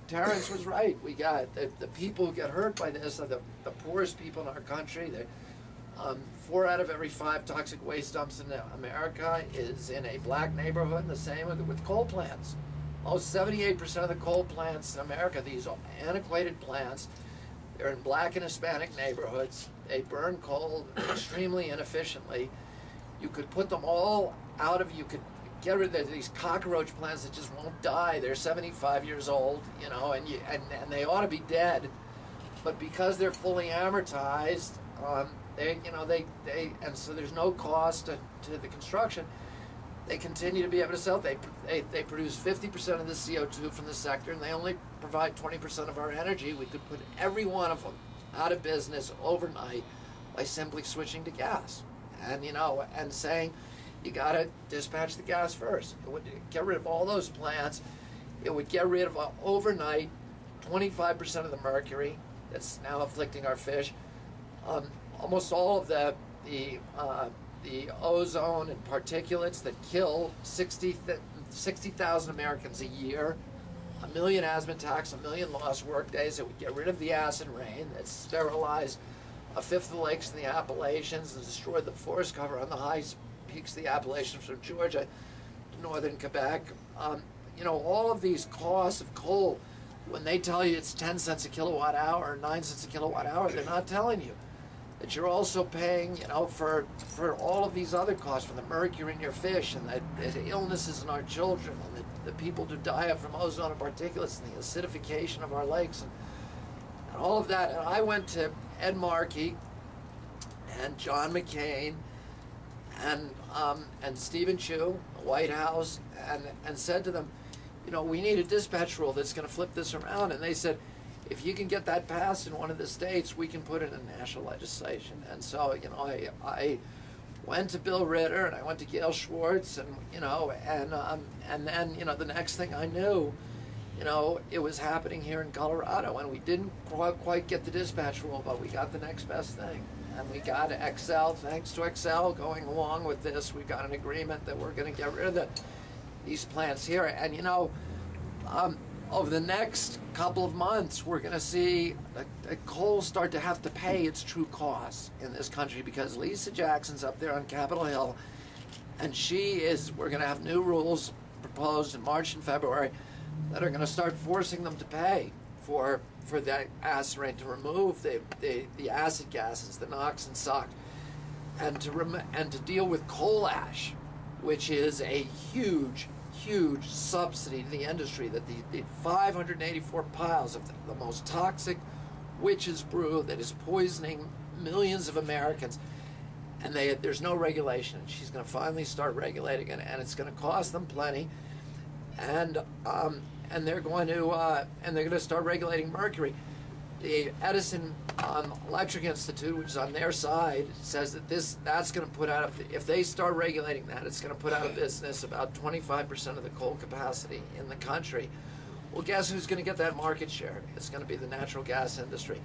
Terrence was right. We got the people who get hurt by this are the poorest people in our country. 4 out of every 5 toxic waste dumps in America is in a black neighborhood, and the same with coal plants. Almost 78% of the coal plants in America, these antiquated plants, they're in black and Hispanic neighborhoods. They burn coal extremely inefficiently. You could put them all out of, you could get rid of these cockroach plants that just won't die. They're 75 years old, you know, and they ought to be dead. But because they're fully amortized, and so there's no cost to the construction, they continue to be able to sell. They produce 50% of the CO2 from the sector, and they only provide 20% of our energy. We could put every one of them out of business overnight by simply switching to gas, and saying you got to dispatch the gas first. It would get rid of all those plants. It would get rid of overnight 25% of the mercury that's now afflicting our fish. Almost all of the ozone and particulates that kill 60,000 Americans a year, 1 million asthma attacks, 1 million lost work days. It would get rid of the acid rain that sterilized 1/5 of the lakes in the Appalachians and destroyed the forest cover on the high peaks of the Appalachians from Georgia to northern Quebec. All of these costs of coal, when they tell you it's 10 cents a kilowatt hour or 9 cents a kilowatt hour, they're not telling you that you're also paying, for all of these other costs, for the mercury in your fish and the illnesses in our children and the people who die from ozone and particulates and the acidification of our lakes and all of that. And I went to Ed Markey and John McCain and Stephen Chu, the White House, and said to them, we need a dispatch rule that's going to flip this around. And they said, if you can get that passed in one of the states, we can put it in national legislation. And so, I went to Bill Ritter and I went to Gail Schwartz, and then the next thing I knew, it was happening here in Colorado, and we didn't quite get the dispatch rule, but we got the next best thing. And we got Excel, thanks to Excel going along with this, we got an agreement that we're going to get rid of these plants here. And over the next couple of months, we're going to see coal start to have to pay its true costs in this country, because Lisa Jackson's up there on Capitol Hill, and we're going to have new rules proposed in March and February that are going to start forcing them to pay for that acid rain, to remove the acid gases, the NOx and SOx, and to deal with coal ash, which is a huge subsidy to the industry. That the 584 piles of the most toxic witch's brew that is poisoning millions of Americans, and there's no regulation. And she's going to finally start regulating it, and it's going to cost them plenty. And they're going to start regulating mercury. The Edison Electric Institute, which is on their side, says that that's going to put out, if they start regulating that, it's going to put out of business about 25% of the coal capacity in the country. Well, guess who's going to get that market share? It's going to be the natural gas industry.